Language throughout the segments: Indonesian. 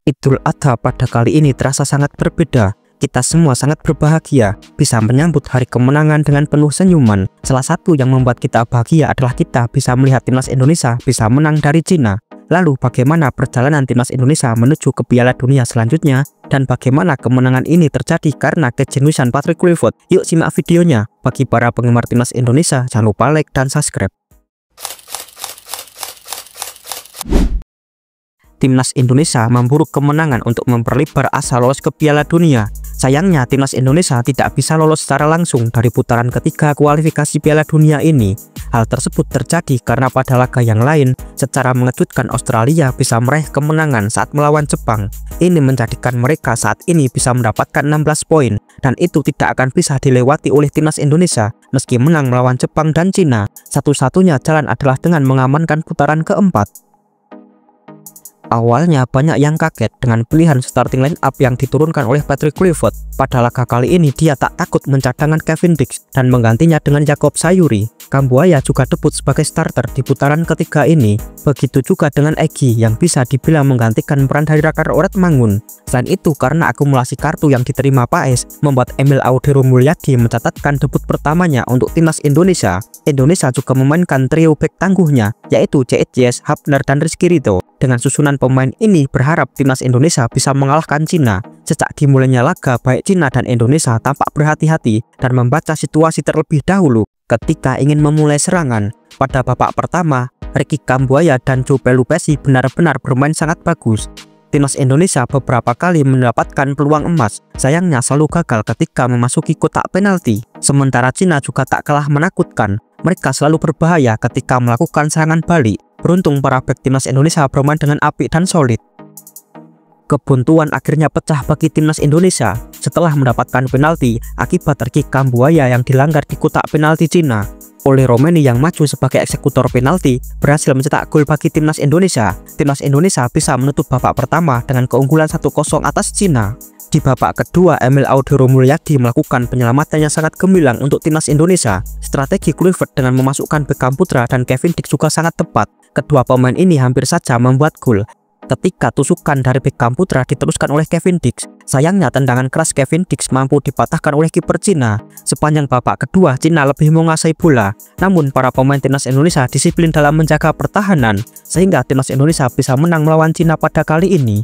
Idul Adha pada kali ini terasa sangat berbeda. Kita semua sangat berbahagia bisa menyambut hari kemenangan dengan penuh senyuman. Salah satu yang membuat kita bahagia adalah kita bisa melihat timnas Indonesia bisa menang dari Cina. Lalu bagaimana perjalanan timnas Indonesia menuju ke Piala Dunia selanjutnya? Dan bagaimana kemenangan ini terjadi karena kejeniusan Patrick Kluivert? Yuk simak videonya. Bagi para penggemar timnas Indonesia, jangan lupa like dan subscribe. Timnas Indonesia memburu kemenangan untuk memperlebar asa lolos ke Piala Dunia. Sayangnya timnas Indonesia tidak bisa lolos secara langsung dari putaran ketiga kualifikasi Piala Dunia ini. Hal tersebut terjadi karena pada laga yang lain, secara mengejutkan Australia bisa meraih kemenangan saat melawan Jepang. Ini menjadikan mereka saat ini bisa mendapatkan 16 poin, dan itu tidak akan bisa dilewati oleh timnas Indonesia meski menang melawan Jepang dan Cina. Satu-satunya jalan adalah dengan mengamankan putaran keempat. Awalnya banyak yang kaget dengan pilihan starting line up yang diturunkan oleh Patrick Kluivert. Pada laga kali ini dia tak takut mencadangkan Kevin Dix dan menggantinya dengan Jacob Sayuri. Kambuaya juga debut sebagai starter di putaran ketiga ini. Begitu juga dengan Egy yang bisa dibilang menggantikan peran dari Raka Ratmangun. Selain itu, karena akumulasi kartu yang diterima PAS membuat Emil Audero Mulyadi mencatatkan debut pertamanya untuk timnas Indonesia. Indonesia juga memainkan trio bek tangguhnya yaitu JS, Hapner, dan Rizky Ridho. Dengan susunan pemain ini berharap timnas Indonesia bisa mengalahkan Cina. Sejak dimulainya laga, baik Cina dan Indonesia tampak berhati-hati dan membaca situasi terlebih dahulu ketika ingin memulai serangan. Pada babak pertama, Ricky Kambuaya dan Joe Pelupessy benar-benar bermain sangat bagus. Timnas Indonesia beberapa kali mendapatkan peluang emas, sayangnya selalu gagal ketika memasuki kotak penalti. Sementara Cina juga tak kalah menakutkan, mereka selalu berbahaya ketika melakukan serangan balik. Beruntung para bek timnas Indonesia bermain dengan apik dan solid. Kebuntuan akhirnya pecah bagi timnas Indonesia setelah mendapatkan penalti akibat Ricky Kambuaya yang dilanggar di kotak penalti Cina. Oleh Romeni yang maju sebagai eksekutor penalti berhasil mencetak gol bagi timnas Indonesia. Timnas Indonesia bisa menutup babak pertama dengan keunggulan 1-0 atas Cina. Di babak kedua, Emil Audero Mulyadi melakukan penyelamatan yang sangat gemilang untuk timnas Indonesia. Strategi Kluivert dengan memasukkan Beckham Putra dan Kevin Dix juga sangat tepat. Kedua pemain ini hampir saja membuat gol ketika tusukan dari Beckham Putra diteruskan oleh Kevin Dix. Sayangnya tendangan keras Kevin Dix mampu dipatahkan oleh kiper Cina. Sepanjang babak kedua, Cina lebih menguasai bola. Namun para pemain timnas Indonesia disiplin dalam menjaga pertahanan sehingga timnas Indonesia bisa menang melawan Cina pada kali ini.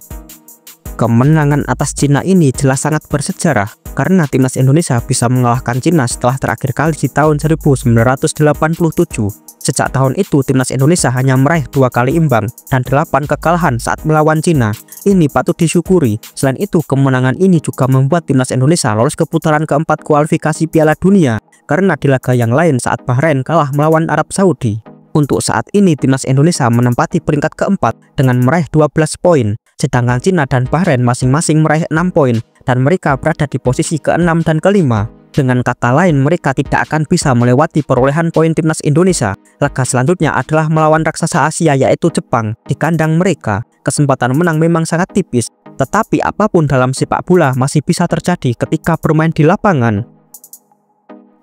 Kemenangan atas Cina ini jelas sangat bersejarah karena timnas Indonesia bisa mengalahkan Cina setelah terakhir kali di tahun 1987. Sejak tahun itu, timnas Indonesia hanya meraih 2 kali imbang dan 8 kekalahan saat melawan Cina. Ini patut disyukuri. Selain itu, kemenangan ini juga membuat timnas Indonesia lolos ke putaran keempat kualifikasi Piala Dunia karena di laga yang lain saat Bahrain kalah melawan Arab Saudi. Untuk saat ini, timnas Indonesia menempati peringkat keempat dengan meraih 12 poin. Sedangkan Cina dan Bahrain masing-masing meraih 6 poin dan mereka berada di posisi ke-6 dan ke-5. Dengan kata lain, mereka tidak akan bisa melewati perolehan poin timnas Indonesia. Laga selanjutnya adalah melawan raksasa Asia yaitu Jepang di kandang mereka. Kesempatan menang memang sangat tipis, tetapi apapun dalam sepak bola masih bisa terjadi ketika bermain di lapangan.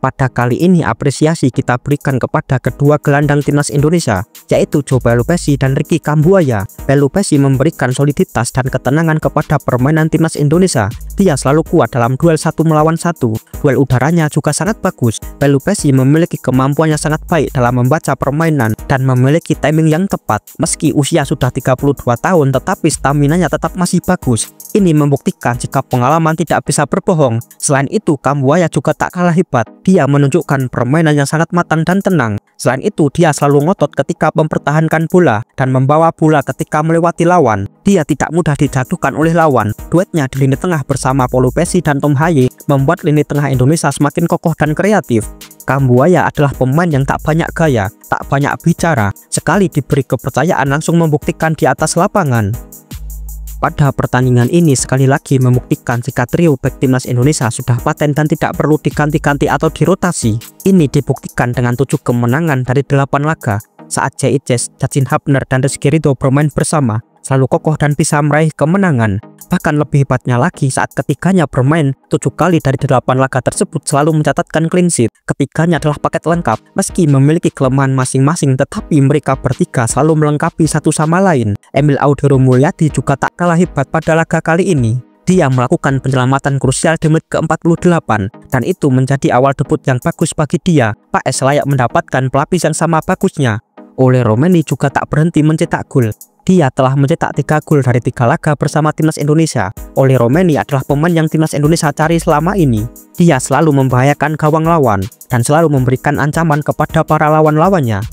Pada kali ini apresiasi kita berikan kepada kedua gelandang timnas Indonesia yaitu Joe Pelupessy dan Ricky Kambuaya. Pelupessy memberikan soliditas dan ketenangan kepada permainan timnas Indonesia. Dia selalu kuat dalam duel 1 melawan 1. Duel udaranya juga sangat bagus. Pelupessy memiliki kemampuan yang sangat baik dalam membaca permainan dan memiliki timing yang tepat. Meski usia sudah 32 tahun tetapi staminanya tetap masih bagus. Ini membuktikan jika pengalaman tidak bisa berbohong. Selain itu, Kambuaya juga tak kalah hebat. Dia menunjukkan permainan yang sangat matang dan tenang. Selain itu, dia selalu ngotot ketika mempertahankan bola dan membawa bola ketika melewati lawan. Dia tidak mudah dijatuhkan oleh lawan. Duetnya di lini tengah bersama Pelupessy dan Tom Haye membuat lini tengah Indonesia semakin kokoh dan kreatif. Kambuaya adalah pemain yang tak banyak gaya, tak banyak bicara. Sekali diberi kepercayaan langsung membuktikan di atas lapangan. Pada pertandingan ini sekali lagi membuktikan jika trio bek timnas Indonesia sudah paten dan tidak perlu diganti-ganti atau dirotasi. Ini dibuktikan dengan 7 kemenangan dari 8 laga saat JS, Justin Hapner, dan Rizky Ridho bermain bersama. selalu kokoh dan bisa meraih kemenangan. Bahkan lebih hebatnya lagi saat ketiganya bermain 7 kali dari 8 laga tersebut selalu mencatatkan clean sheet. Ketiganya adalah paket lengkap, meski memiliki kelemahan masing-masing tetapi mereka bertiga selalu melengkapi satu sama lain. Emil Audero Mulyadi juga tak kalah hebat pada laga kali ini. Dia melakukan penyelamatan krusial di menit ke-48 dan itu menjadi awal debut yang bagus bagi dia. PS layak mendapatkan pelapis yang sama bagusnya. Oleh Romeni juga tak berhenti mencetak gol. Dia telah mencetak 3 gol dari 3 laga bersama timnas Indonesia. Oleh Romeni adalah pemain yang timnas Indonesia cari selama ini. Dia selalu membahayakan gawang lawan dan selalu memberikan ancaman kepada para lawan-lawannya.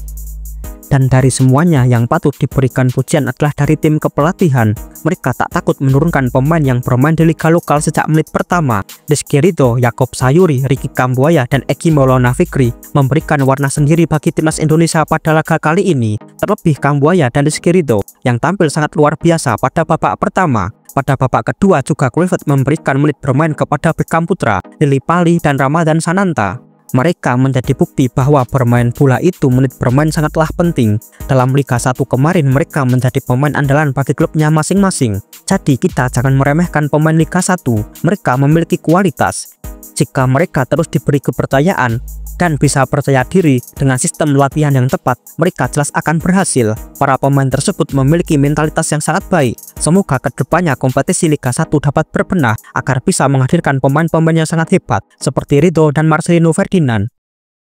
Dan dari semuanya yang patut diberikan pujian adalah dari tim kepelatihan. Mereka tak takut menurunkan pemain yang bermain di liga lokal sejak menit pertama. Rizky Ridho, Yaakob Sayuri, Ricky Kambuaya, dan Egy Maulana Fikri memberikan warna sendiri bagi timnas Indonesia pada laga kali ini. Terlebih Kambuaya dan Rizky Ridho yang tampil sangat luar biasa pada babak pertama. Pada babak kedua juga Kluivert memberikan menit bermain kepada Beckham Putra, Lily Pali, dan Ramadan Sananta. Mereka menjadi bukti bahwa bermain bola itu menit bermain sangatlah penting. Dalam Liga 1 kemarin mereka menjadi pemain andalan bagi klubnya masing-masing. Jadi kita jangan meremehkan pemain Liga 1. Mereka memiliki kualitas. Jika mereka terus diberi kepercayaan dan bisa percaya diri dengan sistem latihan yang tepat, mereka jelas akan berhasil. Para pemain tersebut memiliki mentalitas yang sangat baik. Semoga kedepannya kompetisi Liga 1 dapat berbenah agar bisa menghadirkan pemain-pemain yang sangat hebat seperti Ridho dan Marcelino Ferdinand.